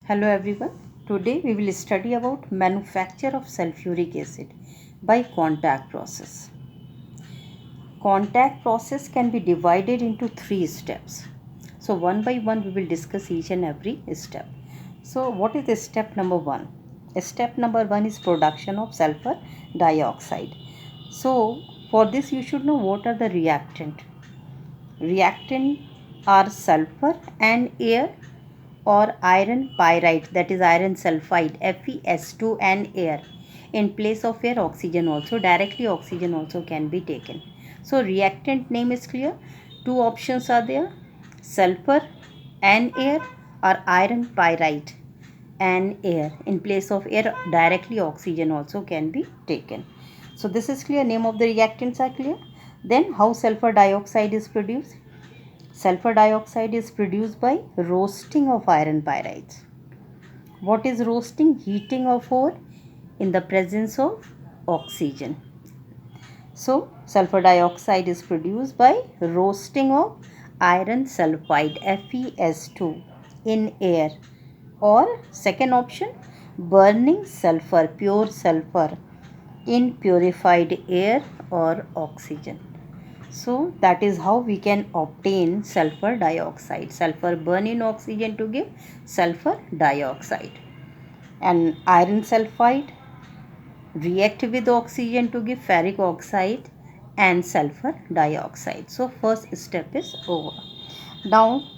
Hello everyone. Today we will study about manufacture of sulfuric acid by contact process. Contact process can be divided into 3 steps. So one by one we will discuss each and every step. So what is the step number 1? Step number 1 is production of sulfur dioxide. So for this you should know what are the reactant. Reactant are sulfur and air or iron pyrite, that is iron sulfide, FeS2 and air. In place of air, oxygen also, directly oxygen also can be taken. So reactant name is clear. Two options are there, sulfur and air or iron pyrite and air. In place of air, directly oxygen also can be taken. So this is clear, name of the reactants are clear. Then how sulfur dioxide is produced? Sulfur dioxide is produced by roasting of iron pyrites. What is roasting? Heating of ore in the presence of oxygen. So, sulfur dioxide is produced by roasting of iron sulfide FeS2 in air, or second option, burning sulfur, pure sulfur in purified air or oxygen. So that is how we can obtain sulfur dioxide. Sulfur burn in oxygen to give sulfur dioxide. And iron sulfide react with oxygen to give ferric oxide and sulfur dioxide. So first step is over. Now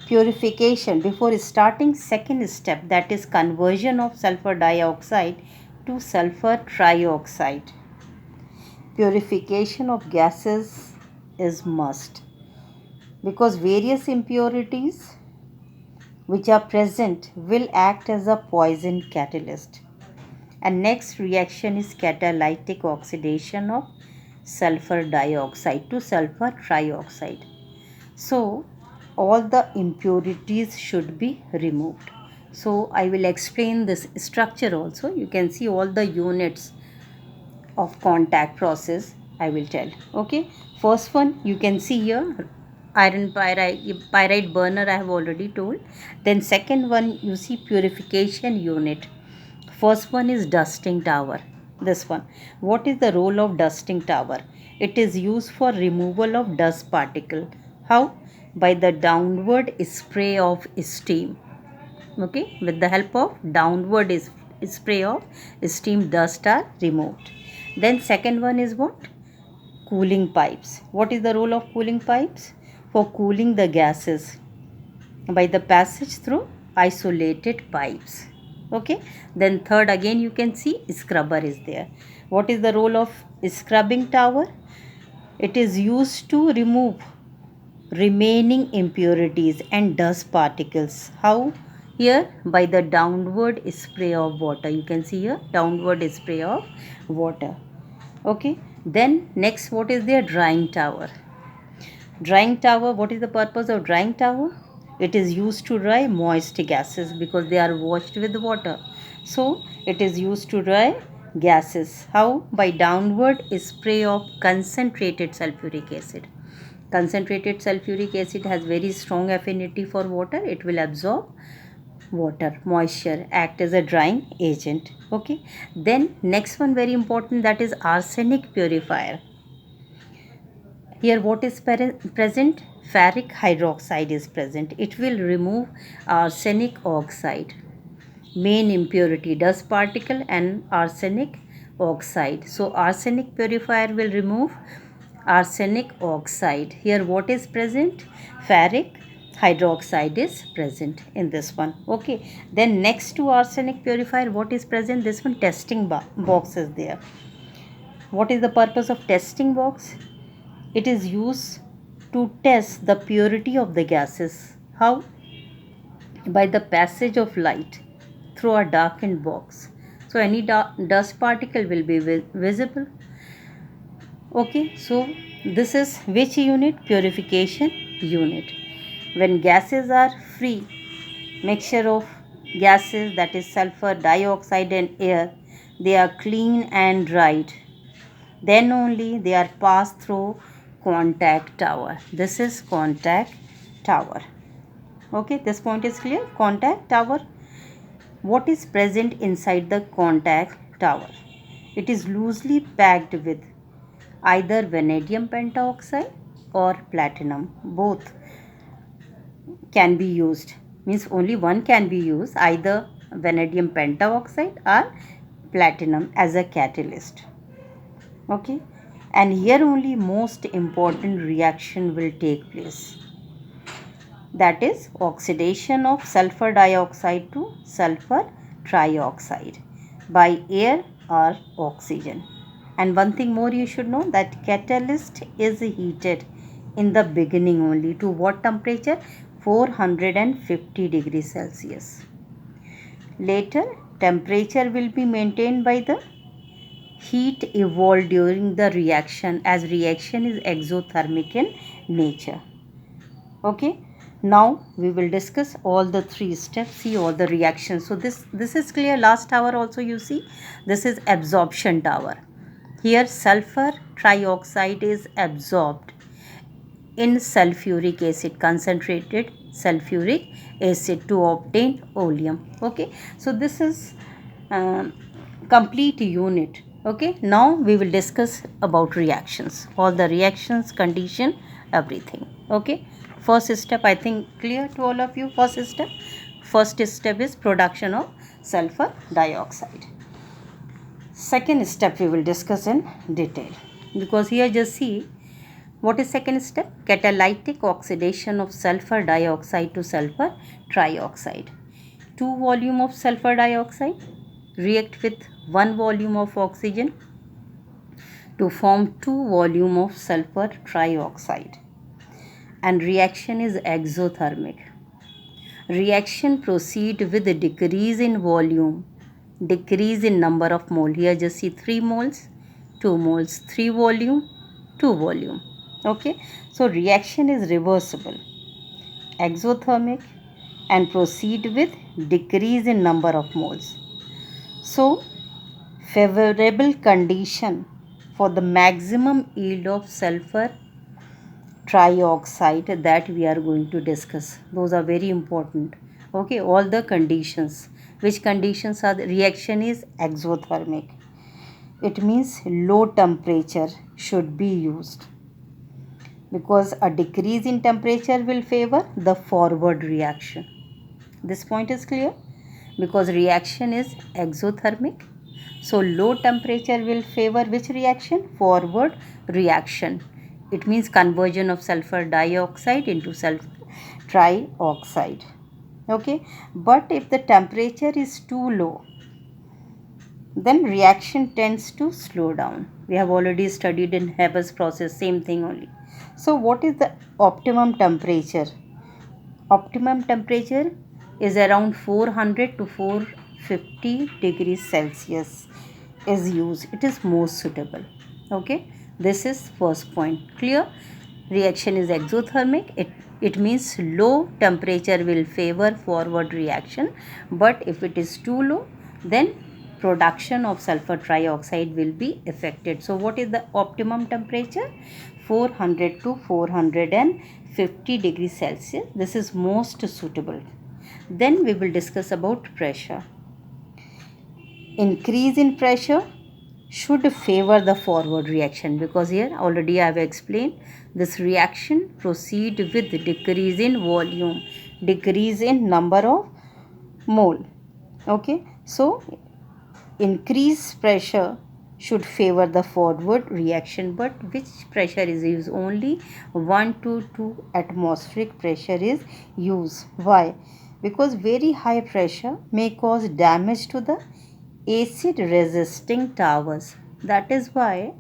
purification. Before starting second step, that is conversion of sulfur dioxide to sulfur trioxide. Purification of gases is must, because various impurities which are present will act as a poison catalyst. And next reaction is catalytic oxidation of sulfur dioxide to sulfur trioxide. So all the impurities should be removed. So I will explain this structure also. You can see all the units of contact process I will tell. Okay, first one you can see here, iron pyrite burner I have already told. Then second one you see purification unit. First one is dusting tower. This one, what is the role of dusting tower? It is used for removal of dust particle. How? By the downward spray of steam. Okay, with the help of downward spray of steam, dust are removed. Then second one is what? Cooling pipes. What is the role of cooling pipes? For cooling the gases by the passage through isolated pipes. Okay, then third again you can see scrubber is there. What is the role of scrubbing tower? It is used to remove remaining impurities and dust particles. How? Here by the downward spray of water. You can see here downward spray of water. Okay, then next what is their drying tower? Drying tower, what is the purpose of drying tower? It is used to dry moist gases because they are washed with water. So it is used to dry gases. How? By downward spray of concentrated sulfuric acid. Concentrated sulfuric acid has very strong affinity for water. It will absorb water, moisture, act as a drying agent. Okay, then next one very important, that is arsenic purifier. Here what is present? Ferric hydroxide is present. It will remove arsenic oxide, main impurity, dust particle and arsenic oxide. So arsenic purifier will remove arsenic oxide. Here what is present? Ferric hydroxide is present in this one. Okay, then next to arsenic purifier what is present? This one, testing box is there. What is the purpose of testing box? It is used to test the purity of the gases. How? By the passage of light through a darkened box. So any dust particle will be visible. Okay, so this is which unit? Purification unit. When gases are free, mixture of gases, that is sulfur dioxide and air, they are clean and dried. Then only they are passed through contact tower. This is contact tower. Okay, this point is clear. Contact tower. What is present inside the contact tower? It is loosely packed with either vanadium pentoxide or platinum. Both can be used. Means only one can be used, either vanadium pentoxide or platinum as a catalyst. Okay, and here only most important reaction will take place, that is oxidation of sulfur dioxide to sulfur trioxide by air or oxygen. And one thing more you should know, that catalyst is heated in the beginning only to what temperature? 450 degrees Celsius. Later temperature will be maintained by the heat evolved during the reaction, as reaction is exothermic in nature. Okay, now we will discuss all the three steps, see all the reactions. So this is clear. Last tower also you see, this is absorption tower. Here sulfur trioxide is absorbed in sulfuric acid, concentrated sulfuric acid, to obtain oleum. Okay, so this is complete unit. Okay, now we will discuss about reactions, all the reactions, condition, everything. Okay, first step, I think clear to all of you. First step is production of sulfur dioxide. Second step we will discuss in detail, because here just see what is second step. Catalytic oxidation of sulfur dioxide to sulfur trioxide. 2 volume of sulfur dioxide react with 1 volume of oxygen to form 2 volume of sulfur trioxide, and reaction is exothermic. Reaction proceed with a decrease in volume, decrease in number of mole. Here just see 3 moles, 2 moles, 3 volume, 2 volume. Okay, so reaction is reversible, exothermic, and proceed with decrease in number of moles. So favorable condition for the maximum yield of sulfur trioxide that we are going to discuss. Those are very important. Okay, all the conditions. Which conditions are the reaction is exothermic. It means low temperature should be used, because a decrease in temperature will favor the forward reaction. This point is clear, because reaction is exothermic. So low temperature will favor which reaction? Forward reaction. It means conversion of sulfur dioxide into sulfur trioxide. Okay, but if the temperature is too low, then reaction tends to slow down. We have already studied in Haber's process, same thing only. So what is the optimum temperature? Optimum temperature is around 400 to 450 degrees Celsius is used. It is most suitable. Okay, this is first point. Clear? Reaction is exothermic. It means low temperature will favor forward reaction, but if it is too low, then production of sulfur trioxide will be affected. So what is the optimum temperature? 400 to 450 degrees Celsius. This is most suitable. Then we will discuss about pressure. Increase in pressure should favor the forward reaction, because here already I have explained, this reaction proceed with decrease in volume, decrease in number of mole. Okay, so increased pressure should favor the forward reaction, but which pressure is used? Only 1 to 2 atmospheric pressure is used. Why? Because very high pressure may cause damage to the acid resisting towers. That is why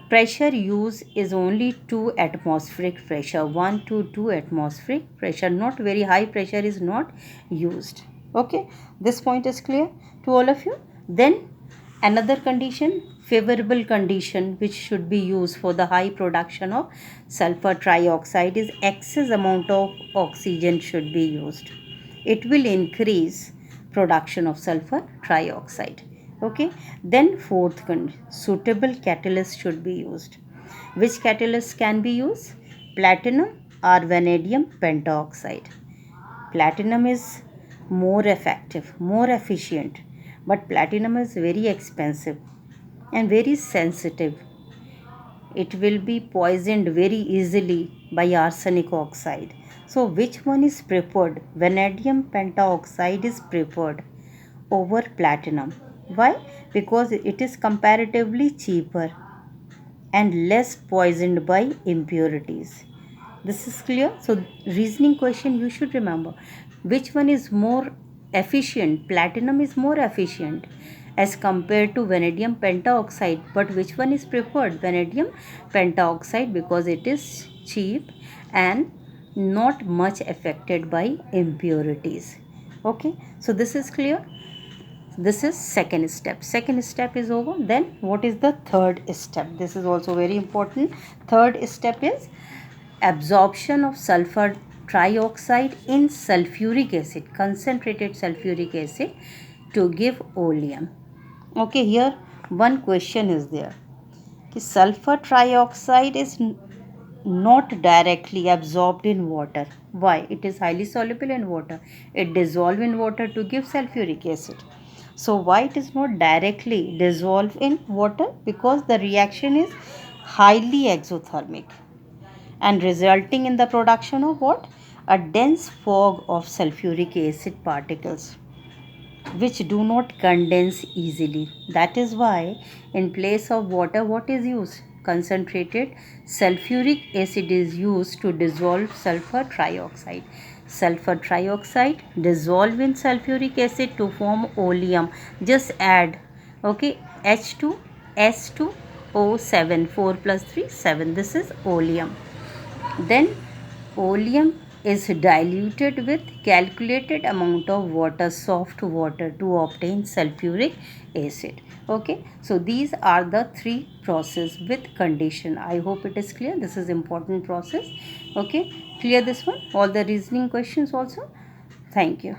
pressure use is only 2 atmospheric pressure, 1 to 2 atmospheric pressure, not very high pressure is not used. Okay, this point is clear to all of you. Then another condition, favorable condition which should be used for the high production of sulfur trioxide is excess amount of oxygen should be used. It will increase production of sulfur trioxide. Okay, then fourth condition, suitable catalyst should be used. Which catalyst can be used? Platinum or vanadium pentoxide. Platinum is more effective, more efficient. But platinum is very expensive and very sensitive. It will be poisoned very easily by arsenic oxide. So, which one is preferred? Vanadium pentaoxide is preferred over platinum. Why? Because it is comparatively cheaper and less poisoned by impurities. This is clear. So, reasoning question you should remember, which one is more efficient? Platinum is more efficient as compared to vanadium pentaoxide, but which one is preferred? Vanadium pentaoxide, because it is cheap and not much affected by impurities. Okay, so this is clear. This is second step is over. Then what is the third step? This is also very important. Third step is absorption of sulfur trioxide in sulfuric acid, concentrated sulfuric acid, to give oleum. Okay, here one question is there. Sulfur trioxide is not directly absorbed in water. Why? It is highly soluble in water. It dissolves in water to give sulfuric acid. So why it is not directly dissolved in water? Because the reaction is highly exothermic and resulting in the production of what? A dense fog of sulfuric acid particles which do not condense easily. That is why in place of water what is used? Concentrated sulfuric acid is used to dissolve sulfur trioxide. Sulfur trioxide dissolve in sulfuric acid to form oleum. Just add, okay, H2S2O7, 4 plus 3 7. This is oleum. Then oleum is diluted with calculated amount of water, soft water, to obtain sulfuric acid. Okay, so these are the three process with condition. I hope it is clear. This is important process. Okay, clear this one, all the reasoning questions also. Thank you.